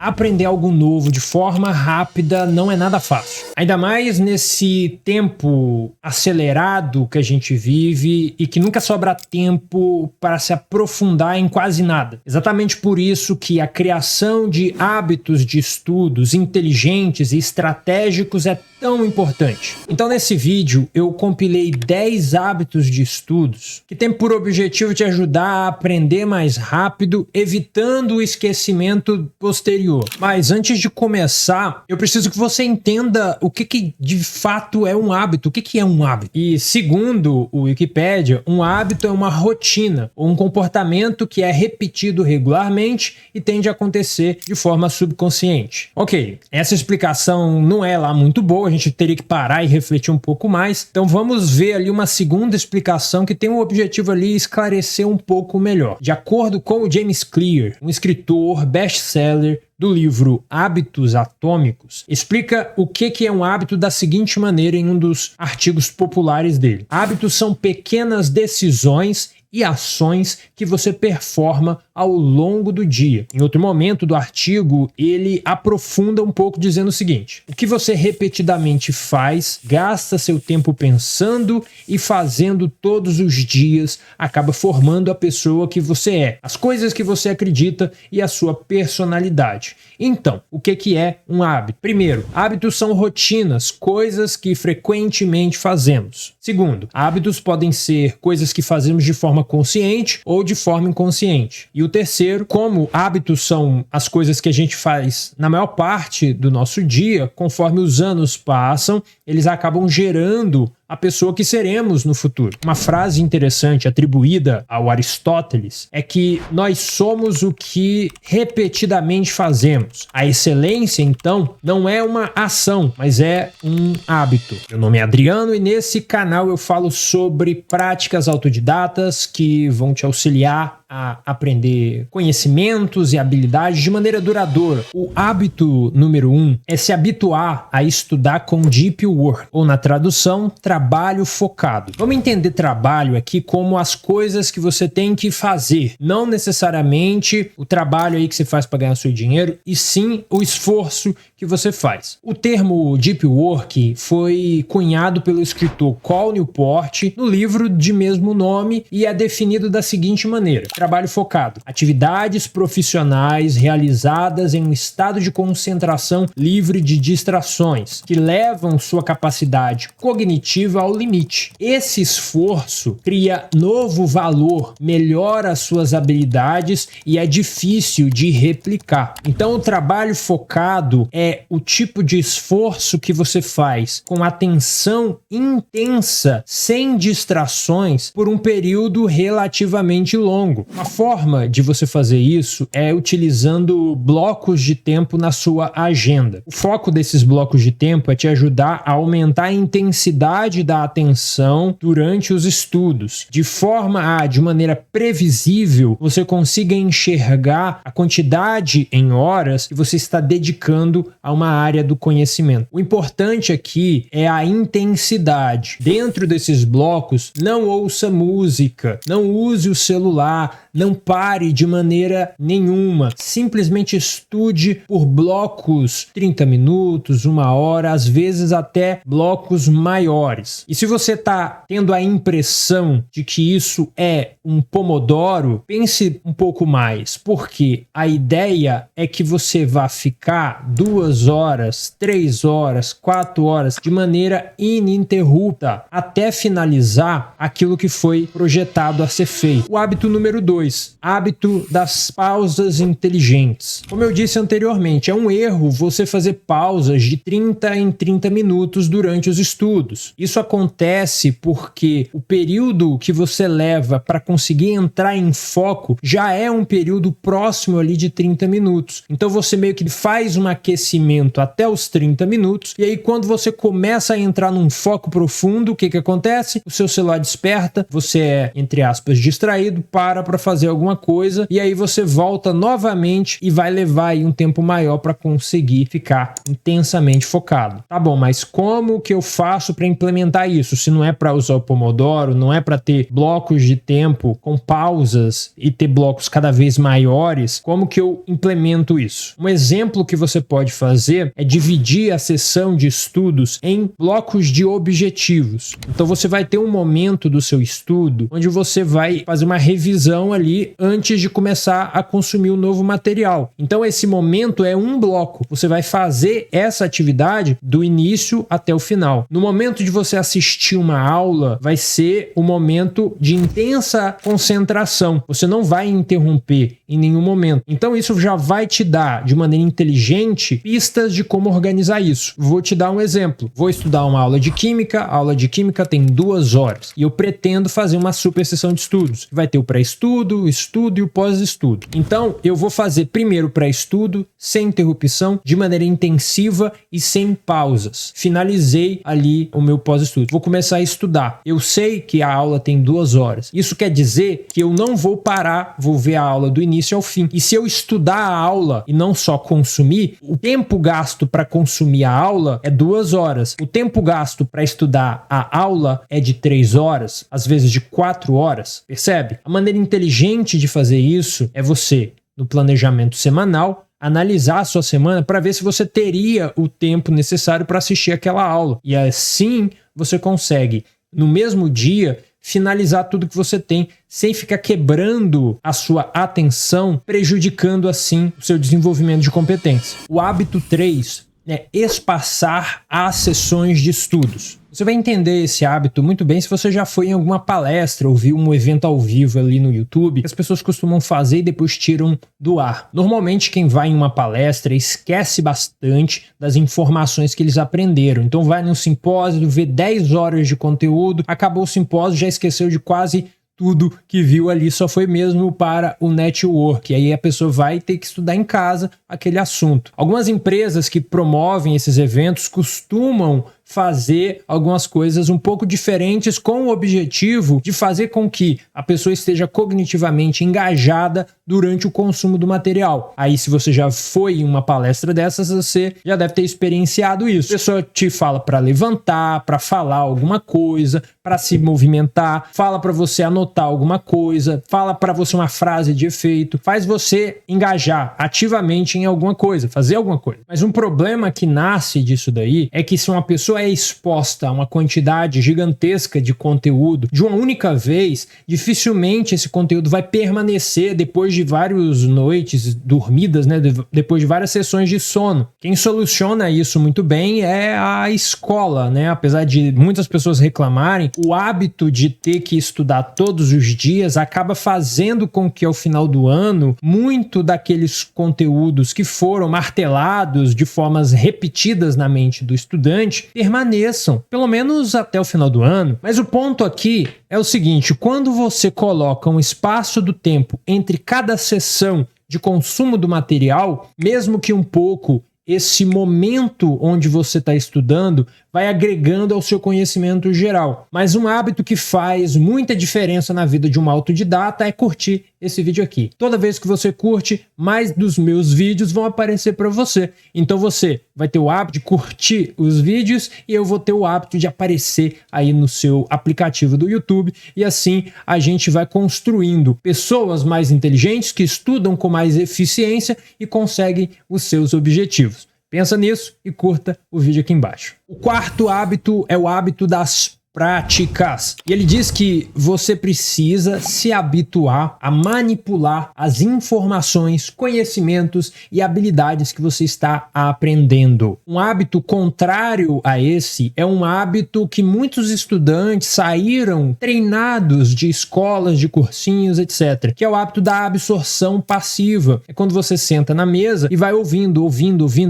Aprender algo novo de forma rápida não é nada fácil. Ainda mais nesse tempo acelerado que a gente vive e que nunca sobra tempo para se aprofundar em quase nada. Exatamente por isso que a criação de hábitos de estudos inteligentes e estratégicos é tão importante. Então nesse vídeo eu compilei 10 hábitos de estudos que tem por objetivo te ajudar a aprender mais rápido, evitando o esquecimento posterior. Mas antes de começar, eu preciso que você entenda o que de fato é um hábito. O que é um hábito? E segundo o Wikipedia, um hábito é uma rotina ou um comportamento que é repetido regularmente e tende a acontecer de forma subconsciente. Ok, essa explicação não é lá muito boa, a gente teria que parar e refletir um pouco mais. Então vamos ver ali uma segunda explicação que tem o objetivo ali esclarecer um pouco melhor. De acordo com o James Clear, um escritor best-seller do livro Hábitos Atômicos, explica o que é um hábito da seguinte maneira em um dos artigos populares dele. Hábitos são pequenas decisões e ações que você performa ao longo do dia. Em outro momento do artigo, ele aprofunda um pouco dizendo o seguinte: o que você repetidamente faz, gasta seu tempo pensando e fazendo todos os dias, acaba formando a pessoa que você é, as coisas que você acredita e a sua personalidade. Então, o que é um hábito? Primeiro, hábitos são rotinas, coisas que frequentemente fazemos. Segundo, hábitos podem ser coisas que fazemos de forma consciente ou de forma inconsciente. E o terceiro, como hábitos são as coisas que a gente faz na maior parte do nosso dia, conforme os anos passam, eles acabam gerando a pessoa que seremos no futuro. Uma frase interessante atribuída ao Aristóteles é que nós somos o que repetidamente fazemos. A excelência, então, não é uma ação, mas é um hábito. Meu nome é Adriano e nesse canal eu falo sobre práticas autodidatas que vão te auxiliar a aprender conhecimentos e habilidades de maneira duradoura. O hábito número 1 é se habituar a estudar com deep work, ou na tradução, trabalho focado. Vamos entender trabalho aqui como as coisas que você tem que fazer, não necessariamente o trabalho aí que você faz para ganhar seu dinheiro, e sim o esforço que você faz. O termo deep work foi cunhado pelo escritor Cal Newport no livro de mesmo nome e é definido da seguinte maneira: trabalho focado, atividades profissionais realizadas em um estado de concentração livre de distrações, que levam sua capacidade cognitiva ao limite. Esse esforço cria novo valor, melhora suas habilidades e é difícil de replicar. Então, o trabalho focado é o tipo de esforço que você faz com atenção intensa, sem distrações, por um período relativamente longo. Uma forma de você fazer isso é utilizando blocos de tempo na sua agenda. O foco desses blocos de tempo é te ajudar a aumentar a intensidade da atenção durante os estudos, de forma a, de maneira previsível, você consiga enxergar a quantidade em horas que você está dedicando a uma área do conhecimento. O importante aqui é a intensidade. Dentro desses blocos, não ouça música, não use o celular, não pare de maneira nenhuma. Simplesmente estude por blocos, 30 minutos, 1 hora, às vezes até blocos maiores. E se você está tendo a impressão de que isso é um pomodoro, pense um pouco mais, porque a ideia é que você vá ficar 2 horas, 3 horas, 4 horas de maneira ininterrupta até finalizar aquilo que foi projetado a ser feito. O hábito número 2, hábito das pausas inteligentes. Como eu disse anteriormente, é um erro você fazer pausas de 30 em 30 minutos durante os estudos. Isso acontece porque o período que você leva para conseguir entrar em foco já é um período próximo ali de 30 minutos. Então você meio que faz um aquecimento até os 30 minutos e aí quando você começa a entrar num foco profundo, o que acontece? O seu celular desperta, você é, entre aspas, distraído, para fazer fazer alguma coisa e aí você volta novamente e vai levar aí um tempo maior para conseguir ficar intensamente focado. Tá bom, mas como que eu faço para implementar isso? Se não é para usar o Pomodoro, não é para ter blocos de tempo com pausas e ter blocos cada vez maiores, como que eu implemento isso? Um exemplo que você pode fazer é dividir a sessão de estudos em blocos de objetivos. Então você vai ter um momento do seu estudo onde você vai fazer uma revisão ali antes de começar a consumir o novo material. Então esse momento é um bloco. Você vai fazer essa atividade do início até o final. No momento de você assistir uma aula, vai ser um momento de intensa concentração. Você não vai interromper em nenhum momento. Então isso já vai te dar, de maneira inteligente, pistas de como organizar isso. Vou te dar um exemplo. Vou estudar uma aula de química. A aula de química tem 2 horas. E eu pretendo fazer uma super sessão de estudos. Vai ter o pré-estudo, o estudo e o pós-estudo. Então eu vou fazer primeiro o pré-estudo, sem interrupção, de maneira intensiva e sem pausas. Finalizei ali o meu pós-estudo. Vou começar a estudar. Eu sei que a aula tem 2 horas. Isso quer dizer que eu não vou parar, vou ver a aula do início ao fim. E se eu estudar a aula e não só consumir, o tempo gasto para consumir a aula é 2 horas. O tempo gasto para estudar a aula é de 3 horas, às vezes de 4 horas. Percebe? A maneira inteligente de fazer isso é você, no planejamento semanal, analisar a sua semana para ver se você teria o tempo necessário para assistir aquela aula. E assim você consegue, no mesmo dia, finalizar tudo que você tem, sem ficar quebrando a sua atenção, prejudicando assim o seu desenvolvimento de competência. O hábito 3 é espaçar as sessões de estudos. Você vai entender esse hábito muito bem se você já foi em alguma palestra ou viu um evento ao vivo ali no YouTube, que as pessoas costumam fazer e depois tiram do ar. Normalmente quem vai em uma palestra esquece bastante das informações que eles aprenderam. Então vai num simpósio, vê 10 horas de conteúdo, acabou o simpósio, já esqueceu de quase tudo que viu ali, só foi mesmo para o network. E aí a pessoa vai ter que estudar em casa aquele assunto. Algumas empresas que promovem esses eventos costumam fazer algumas coisas um pouco diferentes com o objetivo de fazer com que a pessoa esteja cognitivamente engajada durante o consumo do material. Aí, se você já foi em uma palestra dessas, você já deve ter experienciado isso. A pessoa te fala para levantar, para falar alguma coisa, para se movimentar, fala para você anotar alguma coisa, fala para você uma frase de efeito, faz você engajar ativamente em alguma coisa, fazer alguma coisa. Mas um problema que nasce disso daí é que se uma pessoa é exposta a uma quantidade gigantesca de conteúdo de uma única vez, dificilmente esse conteúdo vai permanecer depois de várias noites dormidas, né? Depois de várias sessões de sono. Quem soluciona isso muito bem é a escola, né? Apesar de muitas pessoas reclamarem, o hábito de ter que estudar todos os dias acaba fazendo com que ao final do ano, muito daqueles conteúdos que foram martelados de formas repetidas na mente do estudante permaneçam, pelo menos até o final do ano. Mas o ponto aqui é o seguinte: quando você coloca um espaço do tempo entre cada sessão de consumo do material, mesmo que um pouco esse momento onde você está estudando vai agregando ao seu conhecimento geral. Mas um hábito que faz muita diferença na vida de um autodidata é curtir esse vídeo aqui. Toda vez que você curte, mais dos meus vídeos vão aparecer para você. Então você vai ter o hábito de curtir os vídeos e eu vou ter o hábito de aparecer aí no seu aplicativo do YouTube, e assim a gente vai construindo pessoas mais inteligentes que estudam com mais eficiência e conseguem os seus objetivos. Pensa nisso e curta o vídeo aqui embaixo. O quarto hábito é o hábito das práticas. E ele diz que você precisa se habituar a manipular as informações, conhecimentos e habilidades que você está aprendendo. Um hábito contrário a esse é um hábito que muitos estudantes saíram treinados de escolas, de cursinhos, etc., que é o hábito da absorção passiva. É quando você senta na mesa e vai ouvindo,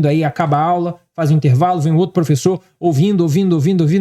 aí acaba a aula, faz um intervalo, vem outro professor ouvindo,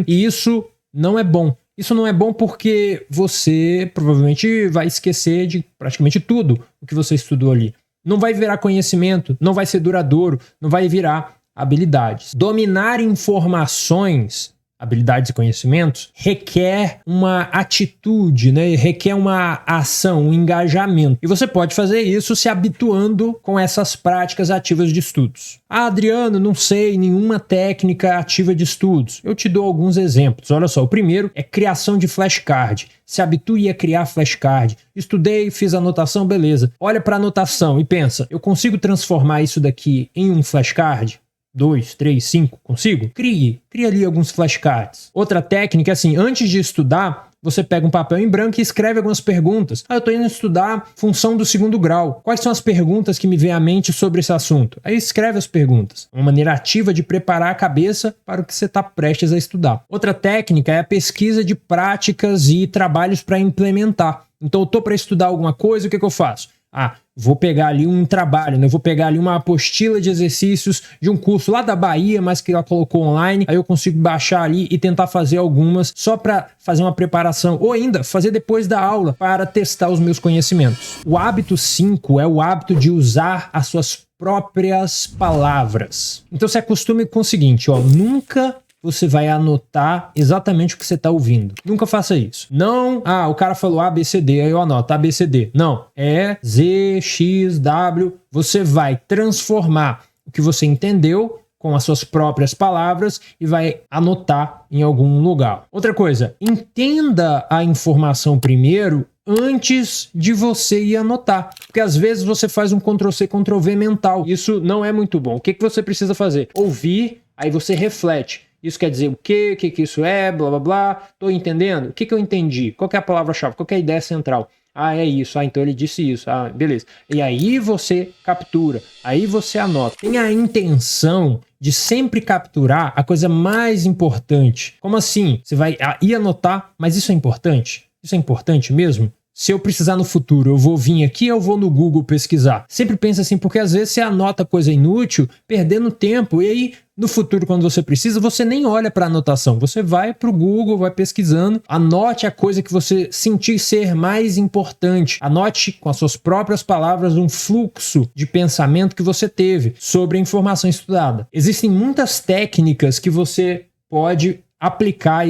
e isso não é bom. Isso não é bom porque você provavelmente vai esquecer de praticamente tudo o que você estudou ali. Não vai virar conhecimento, não vai ser duradouro, não vai virar habilidades. Dominar informações habilidades e conhecimentos, requer uma atitude, né? Requer uma ação, um engajamento. E você pode fazer isso se habituando com essas práticas ativas de estudos. Ah, Adriano, não sei nenhuma técnica ativa de estudos. Eu te dou alguns exemplos. Olha só, o primeiro é criação de flashcard. Se habitue a criar flashcard. Estudei, fiz anotação, beleza. Olha para a anotação e pensa, eu consigo transformar isso daqui em um flashcard? 2, 3, 5, consigo? Crie ali alguns flashcards. Outra técnica é assim, antes de estudar, você pega um papel em branco e escreve algumas perguntas. Ah, eu estou indo estudar função do segundo grau. Quais são as perguntas que me vêm à mente sobre esse assunto? Aí escreve as perguntas. Uma maneira ativa de preparar a cabeça para o que você está prestes a estudar. Outra técnica é a pesquisa de práticas e trabalhos para implementar. Então eu estou para estudar alguma coisa, o que eu faço? Ah, vou pegar ali um trabalho, né? Vou pegar ali uma apostila de exercícios de um curso lá da Bahia, mas que ela colocou online, aí eu consigo baixar ali e tentar fazer algumas só para fazer uma preparação, ou ainda fazer depois da aula para testar os meus conhecimentos. O hábito 5 é o hábito de usar as suas próprias palavras. Então se acostume com o seguinte, ó, nunca você vai anotar exatamente o que você está ouvindo. Nunca faça isso. Não, o cara falou A, B, C, D, aí eu anoto A, B, C, D. Não, é Z, X, W. Você vai transformar o que você entendeu com as suas próprias palavras e vai anotar em algum lugar. Outra coisa, entenda a informação primeiro antes de você ir anotar. Porque às vezes você faz um Ctrl+C, Ctrl+V mental. Isso não é muito bom. O que você precisa fazer? Ouvir, aí você reflete. Isso quer dizer o quê? O que isso é? Blá, blá, blá. Tô entendendo? O que eu entendi? Qual que é a palavra-chave? Qual que é a ideia central? Ah, é isso. Ah, então ele disse isso. Ah, beleza. E aí você captura. Aí você anota. Tem a intenção de sempre capturar a coisa mais importante. Como assim? Você vai ir anotar, mas isso é importante? Isso é importante mesmo? Se eu precisar no futuro, eu vou vir aqui ou eu vou no Google pesquisar? Sempre pensa assim, porque às vezes você anota coisa inútil, perdendo tempo, e aí no futuro, quando você precisa, você nem olha para a anotação. Você vai para o Google, vai pesquisando, anote a coisa que você sentir ser mais importante. Anote com as suas próprias palavras um fluxo de pensamento que você teve sobre a informação estudada. Existem muitas técnicas que você pode aplicar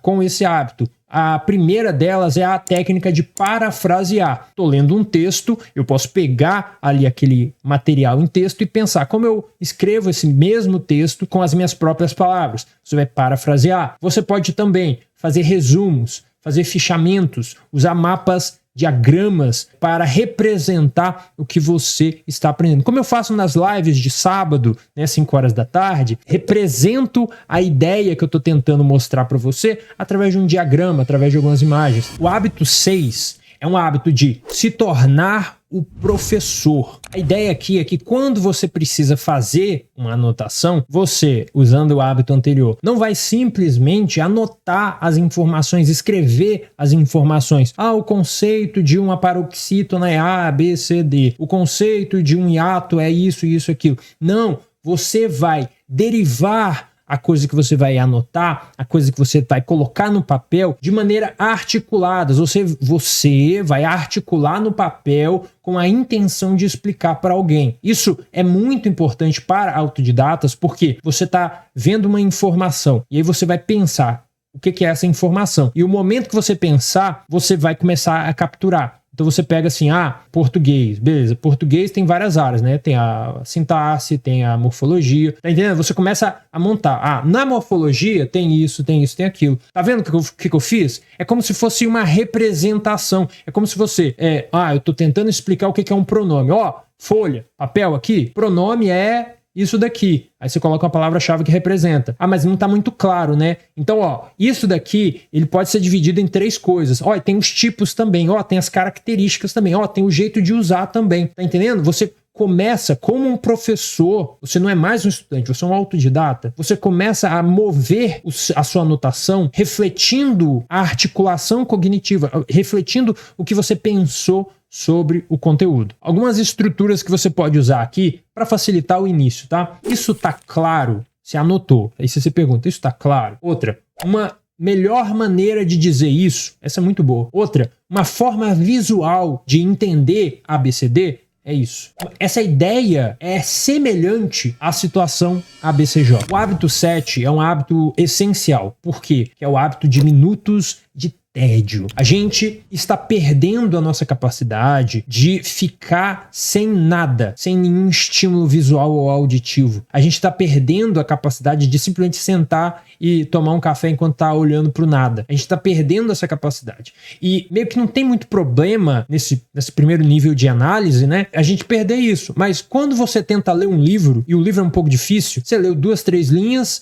com esse hábito. A primeira delas é a técnica de parafrasear. Estou lendo um texto, eu posso pegar ali aquele material em texto e pensar como eu escrevo esse mesmo texto com as minhas próprias palavras. Você vai parafrasear. Você pode também fazer resumos, fazer fichamentos, usar mapas, diagramas para representar o que você está aprendendo. Como eu faço nas lives de sábado, né, 5 horas da tarde, represento a ideia que eu estou tentando mostrar para você através de um diagrama, através de algumas imagens. O hábito 6 é um hábito de se tornar o professor. A ideia aqui é que quando você precisa fazer uma anotação, você, usando o hábito anterior, não vai simplesmente anotar as informações, escrever as informações. O conceito de uma paroxítona é A, B, C, D. O conceito de um hiato é isso, isso, aquilo. Não, você vai derivar a coisa que você vai anotar, a coisa que você vai colocar no papel de maneira articulada. Você vai articular no papel com a intenção de explicar para alguém. Isso é muito importante para autodidatas porque você está vendo uma informação e aí você vai pensar o que é essa informação. E o momento que você pensar, você vai começar a capturar. Então você pega assim, português, beleza, português tem várias áreas, né? Tem a sintaxe, tem a morfologia, tá entendendo? Você começa a montar, na morfologia tem isso, tem aquilo. Tá vendo o que eu fiz? É como se fosse uma representação, é como se você, eu tô tentando explicar o que é um pronome. Folha, papel aqui, pronome é isso daqui. Aí você coloca uma palavra-chave que representa. Mas não está muito claro, né? Então, isso daqui, ele pode ser dividido em 3 coisas. E tem os tipos também. Tem as características também. Tem o jeito de usar também. Tá entendendo? Você começa como um professor, você não é mais um estudante, você é um autodidata, você começa a mover a sua anotação refletindo a articulação cognitiva, refletindo o que você pensou sobre o conteúdo. Algumas estruturas que você pode usar aqui para facilitar o início, tá? Isso tá claro? Você anotou. Aí você pergunta, isso tá claro? Outra, uma melhor maneira de dizer isso, essa é muito boa. Outra, uma forma visual de entender ABCD É isso. Essa ideia é semelhante à situação ABCJ. O hábito 7 é um hábito essencial. Por quê? Que é o hábito de minutos de tédio. A gente está perdendo a nossa capacidade de ficar sem nada, sem nenhum estímulo visual ou auditivo. A gente está perdendo a capacidade de simplesmente sentar e tomar um café enquanto está olhando para o nada. A gente está perdendo essa capacidade. E meio que não tem muito problema nesse primeiro nível de análise, né? A gente perder isso. Mas quando você tenta ler um livro, e o livro é um pouco difícil, você leu 2, 3 linhas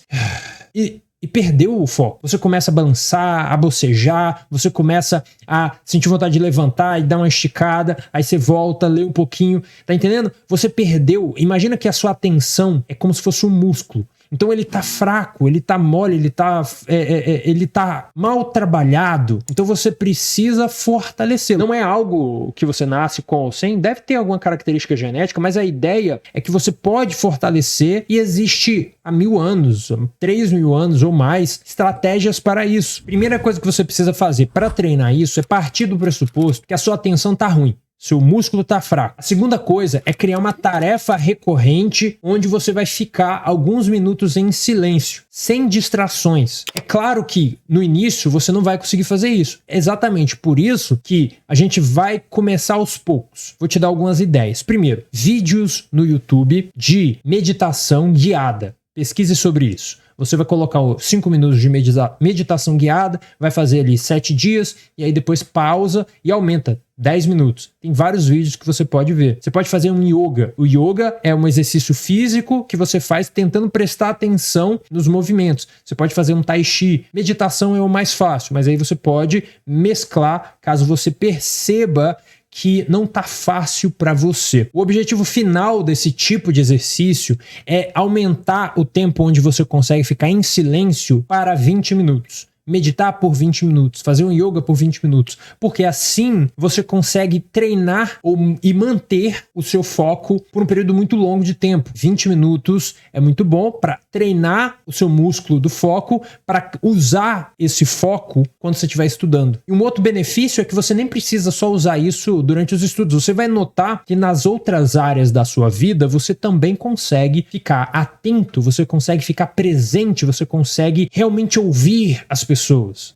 e perdeu o foco. Você começa a balançar, a bocejar, você começa a sentir vontade de levantar e dar uma esticada, aí você volta, lê um pouquinho, tá entendendo? Você perdeu. Imagina que a sua atenção é como se fosse um músculo. Então ele tá fraco, ele tá mole, ele tá mal trabalhado. Então você precisa fortalecê-lo. Não é algo que você nasce com ou sem, deve ter alguma característica genética, mas a ideia é que você pode fortalecer e existe há 1000 anos, 3.000 anos ou mais, estratégias para isso. Primeira coisa que você precisa fazer para treinar isso é partir do pressuposto que a sua atenção tá ruim. Seu músculo está fraco. A segunda coisa é criar uma tarefa recorrente onde você vai ficar alguns minutos em silêncio, sem distrações. É claro que no início você não vai conseguir fazer isso. É exatamente por isso que a gente vai começar aos poucos. Vou te dar algumas ideias. Primeiro, vídeos no YouTube de meditação guiada. Pesquise sobre isso. Você vai colocar 5 minutos de meditação guiada, vai fazer ali 7 dias e aí depois pausa e aumenta 10 minutos. Tem vários vídeos que você pode ver. Você pode fazer um yoga. O yoga é um exercício físico que você faz tentando prestar atenção nos movimentos. Você pode fazer um tai chi. Meditação é o mais fácil, mas aí você pode mesclar caso você perceba que não tá fácil para você. O objetivo final desse tipo de exercício é aumentar o tempo onde você consegue ficar em silêncio para 20 minutos. Meditar por 20 minutos, fazer um yoga por 20 minutos, porque assim você consegue treinar e manter o seu foco por um período muito longo de tempo. 20 minutos é muito bom para treinar o seu músculo do foco, para usar esse foco quando você estiver estudando. E um outro benefício é que você nem precisa só usar isso durante os estudos. Você vai notar que nas outras áreas da sua vida você também consegue ficar atento, você consegue ficar presente, você consegue realmente ouvir as pessoas,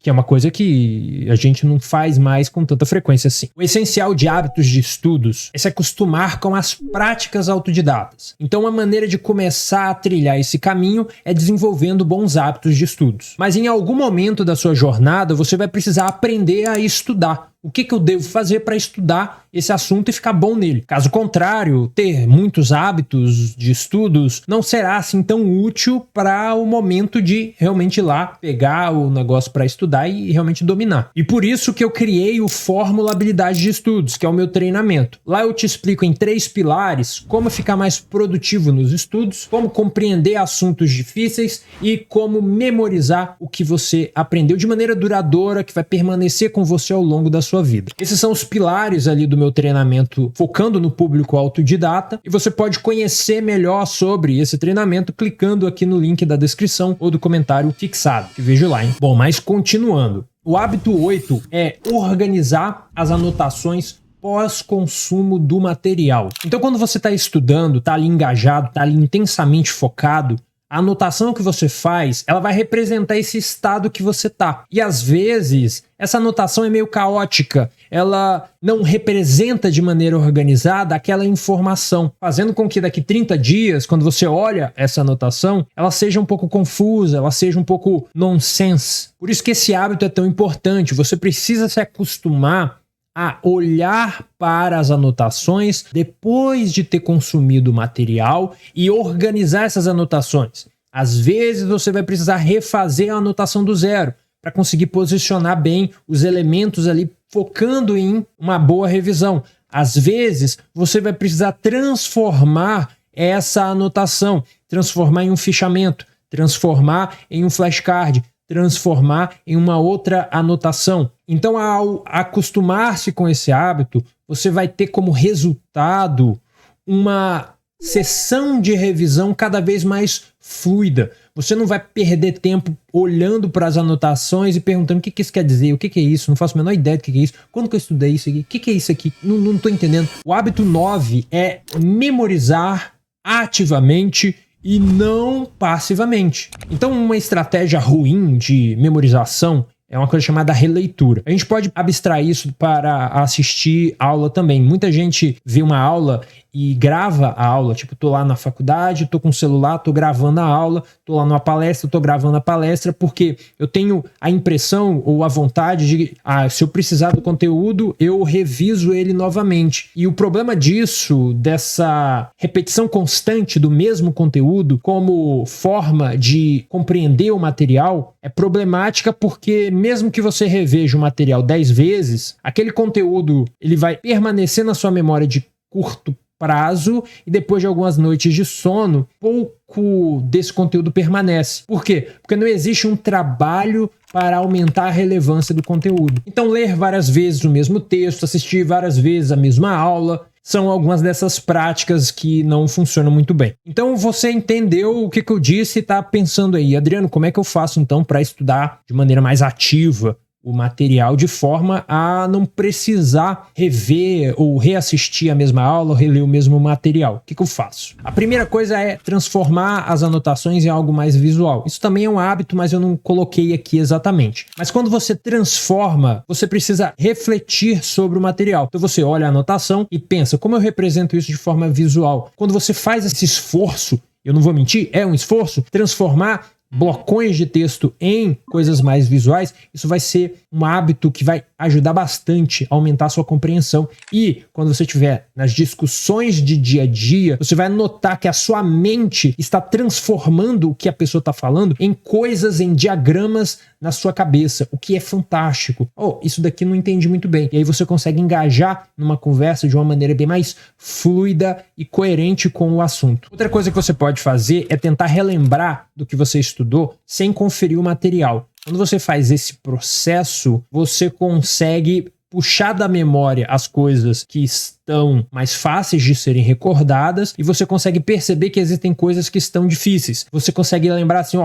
que é uma coisa que a gente não faz mais com tanta frequência assim. O essencial de hábitos de estudos é se acostumar com as práticas autodidatas. Então, uma maneira de começar a trilhar esse caminho é desenvolvendo bons hábitos de estudos. Mas em algum momento da sua jornada, você vai precisar aprender a estudar. O que eu devo fazer para estudar esse assunto e ficar bom nele? Caso contrário, ter muitos hábitos de estudos não será assim tão útil para o momento de realmente ir lá, pegar o negócio para estudar e realmente dominar. E por isso que eu criei o Fórmula Habilidade de Estudos, que é o meu treinamento. Lá eu te explico em 3 pilares como ficar mais produtivo nos estudos, como compreender assuntos difíceis e como memorizar o que você aprendeu de maneira duradoura, que vai permanecer com você ao longo da sua vida. Esses são os pilares ali do meu treinamento focando no público autodidata e você pode conhecer melhor sobre esse treinamento clicando aqui no link da descrição ou do comentário fixado. Te vejo lá, hein? Bom, mas continuando. O hábito 8 é organizar as anotações pós-consumo do material. Então, quando você está estudando, está ali engajado, está ali intensamente focado, a anotação que você faz, ela vai representar esse estado que você tá. E às vezes, essa anotação é meio caótica. Ela não representa de maneira organizada aquela informação, fazendo com que daqui 30 dias, quando você olha essa anotação, ela seja um pouco confusa, ela seja um pouco nonsense. Por isso que esse hábito é tão importante. Você precisa se acostumar a olhar para as anotações depois de ter consumido o material e organizar essas anotações. Às vezes você vai precisar refazer a anotação do zero para conseguir posicionar bem os elementos ali, focando em uma boa revisão. Às vezes você vai precisar transformar essa anotação, transformar em um fichamento, transformar em um flashcard, transformar em uma outra anotação. Então, ao acostumar-se com esse hábito, você vai ter como resultado uma sessão de revisão cada vez mais fluida. Você não vai perder tempo olhando para as anotações e perguntando o que isso quer dizer, o que é isso, não faço a menor ideia do que é isso, quando que eu estudei isso aqui, o que é isso aqui, não tô entendendo. O hábito 9 é memorizar ativamente e não passivamente. Então, uma estratégia ruim de memorização é uma coisa chamada releitura. A gente pode abstrair isso para assistir aula também. Muita gente vê uma aula e grava a aula. Tipo, tô lá na faculdade, tô com o celular, tô gravando a aula, tô lá numa palestra, tô gravando a palestra, porque eu tenho a impressão ou a vontade de, se eu precisar do conteúdo, eu reviso ele novamente. E o problema disso, dessa repetição constante do mesmo conteúdo como forma de compreender o material, é problemática porque mesmo que você reveja o material 10 vezes, aquele conteúdo ele vai permanecer na sua memória de curto prazo e depois de algumas noites de sono, pouco desse conteúdo permanece. Por quê? Porque não existe um trabalho para aumentar a relevância do conteúdo. Então, ler várias vezes o mesmo texto, assistir várias vezes a mesma aula, são algumas dessas práticas que não funcionam muito bem. Então, você entendeu o que eu disse e está pensando aí, Adriano, como é que eu faço então para estudar de maneira mais ativa o material de forma a não precisar rever ou reassistir a mesma aula ou reler o mesmo material? O que eu faço? A primeira coisa é transformar as anotações em algo mais visual. Isso também é um hábito, mas eu não coloquei aqui exatamente. Mas quando você transforma, você precisa refletir sobre o material. Então você olha a anotação e pensa, como eu represento isso de forma visual? Quando você faz esse esforço, eu não vou mentir, é um esforço, transformar blocões de texto em coisas mais visuais, isso vai ser um hábito que vai ajudar bastante a aumentar a sua compreensão. E quando você estiver nas discussões de dia a dia, você vai notar que a sua mente está transformando o que a pessoa está falando em coisas, em diagramas na sua cabeça, o que é fantástico. Isso daqui não entendi muito bem. E aí você consegue engajar numa conversa de uma maneira bem mais fluida e coerente com o assunto. Outra coisa que você pode fazer é tentar relembrar do que você estudou sem conferir o material. Quando você faz esse processo, você consegue puxar da memória as coisas que estão mais fáceis de serem recordadas e você consegue perceber que existem coisas que estão difíceis. Você consegue lembrar assim,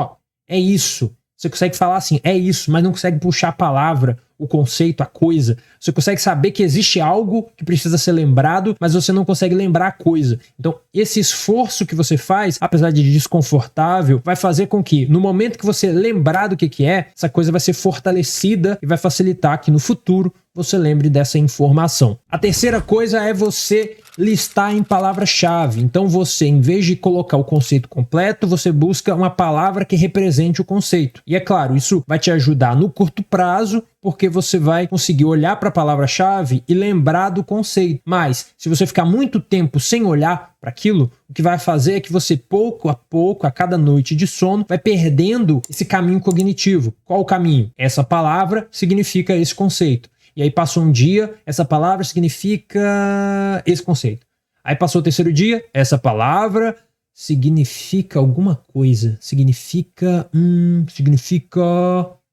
é isso. Você consegue falar assim, é isso, mas não consegue puxar a palavra, o conceito, a coisa. Você consegue saber que existe algo que precisa ser lembrado, mas você não consegue lembrar a coisa. Então, esse esforço que você faz, apesar de desconfortável, vai fazer com que, no momento que você lembrar do que é, essa coisa vai ser fortalecida e vai facilitar que no futuro você lembre dessa informação. A terceira coisa é você listar em palavra-chave. Então você, em vez de colocar o conceito completo, você busca uma palavra que represente o conceito. E é claro, isso vai te ajudar no curto prazo, porque você vai conseguir olhar para a palavra-chave e lembrar do conceito. Mas, se você ficar muito tempo sem olhar para aquilo, o que vai fazer é que você, pouco a pouco, a cada noite de sono, vai perdendo esse caminho cognitivo. Qual o caminho? Essa palavra significa esse conceito. E aí passou um dia, essa palavra significa esse conceito. Aí passou o terceiro dia, essa palavra significa alguma coisa. Significa...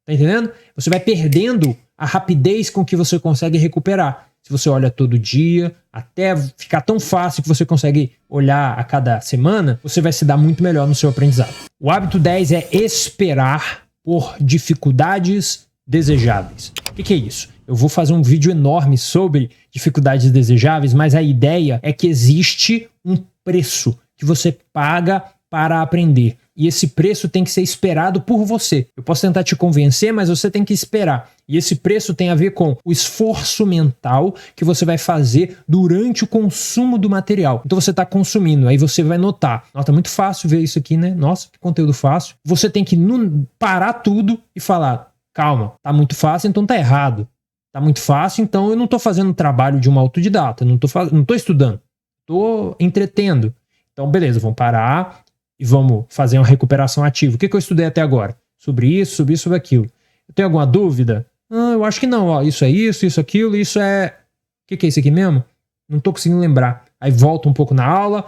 Tá entendendo? Você vai perdendo a rapidez com que você consegue recuperar. Se você olha todo dia, até ficar tão fácil que você consegue olhar a cada semana, você vai se dar muito melhor no seu aprendizado. O hábito 10 é esperar por dificuldades desejáveis. O que é isso? Eu vou fazer um vídeo enorme sobre dificuldades desejáveis, mas a ideia é que existe um preço que você paga para aprender. E esse preço tem que ser esperado por você. Eu posso tentar te convencer, mas você tem que esperar. E esse preço tem a ver com o esforço mental que você vai fazer durante o consumo do material. Então você está consumindo, aí você vai notar. Nossa, tá muito fácil ver isso aqui, né? Nossa, que conteúdo fácil. Você tem que parar tudo e falar, calma, tá muito fácil, então tá errado. Tá muito fácil, então eu não tô fazendo o trabalho de um autodidata, não tô estudando, tô entretendo. Então beleza, vamos parar e vamos fazer uma recuperação ativa. O que eu estudei até agora? Sobre isso, sobre aquilo. Eu tenho alguma dúvida? Eu acho que não. Isso é isso, aquilo, isso é... O que é isso aqui mesmo? Não tô conseguindo lembrar. Aí volta um pouco na aula.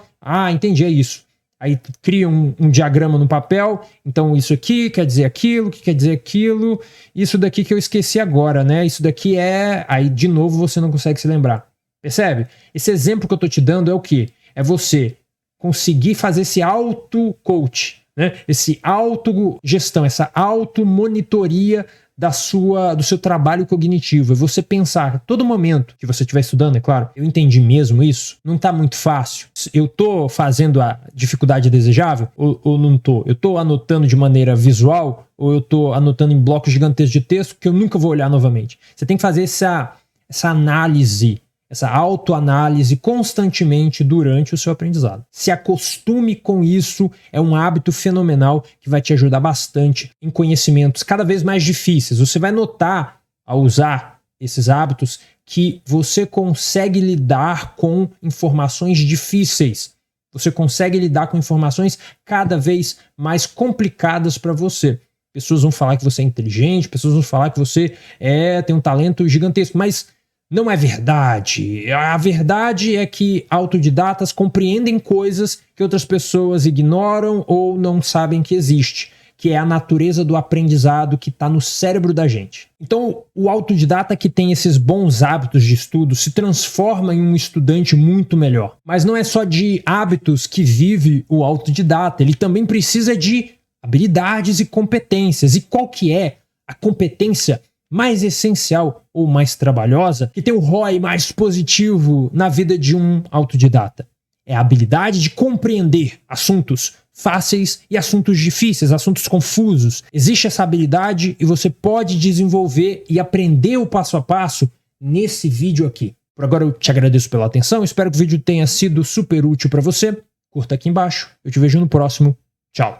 Entendi, é isso. Aí cria um diagrama no papel. Então isso aqui quer dizer aquilo, que quer dizer aquilo. Isso daqui que eu esqueci agora, né? Isso daqui é... Aí de novo você não consegue se lembrar. Percebe? Esse exemplo que eu tô te dando é o quê? É você conseguir fazer esse auto-coach, né? Esse autogestão, essa automonitoria do seu trabalho cognitivo. É você pensar a todo momento que você estiver estudando, é claro, eu entendi mesmo isso? Não está muito fácil? Eu estou fazendo a dificuldade desejável ou não estou? Eu estou anotando de maneira visual ou eu estou anotando em blocos gigantescos de texto que eu nunca vou olhar novamente? Você tem que fazer essa análise, essa autoanálise constantemente durante o seu aprendizado. Se acostume com isso, é um hábito fenomenal que vai te ajudar bastante em conhecimentos cada vez mais difíceis. Você vai notar, ao usar esses hábitos, que você consegue lidar com informações difíceis. Você consegue lidar com informações cada vez mais complicadas para você. Pessoas vão falar que você é inteligente, pessoas vão falar que você tem um talento gigantesco, mas não é verdade. A verdade é que autodidatas compreendem coisas que outras pessoas ignoram ou não sabem que existe, que é a natureza do aprendizado que está no cérebro da gente. Então, o autodidata que tem esses bons hábitos de estudo se transforma em um estudante muito melhor. Mas não é só de hábitos que vive o autodidata, ele também precisa de habilidades e competências. E qual que é a competência mais essencial ou mais trabalhosa, que tem o ROI mais positivo na vida de um autodidata? É a habilidade de compreender assuntos fáceis e assuntos difíceis, assuntos confusos. Existe essa habilidade e você pode desenvolver e aprender o passo a passo nesse vídeo aqui. Por agora eu te agradeço pela atenção, espero que o vídeo tenha sido super útil para você. Curta aqui embaixo, eu te vejo no próximo. Tchau!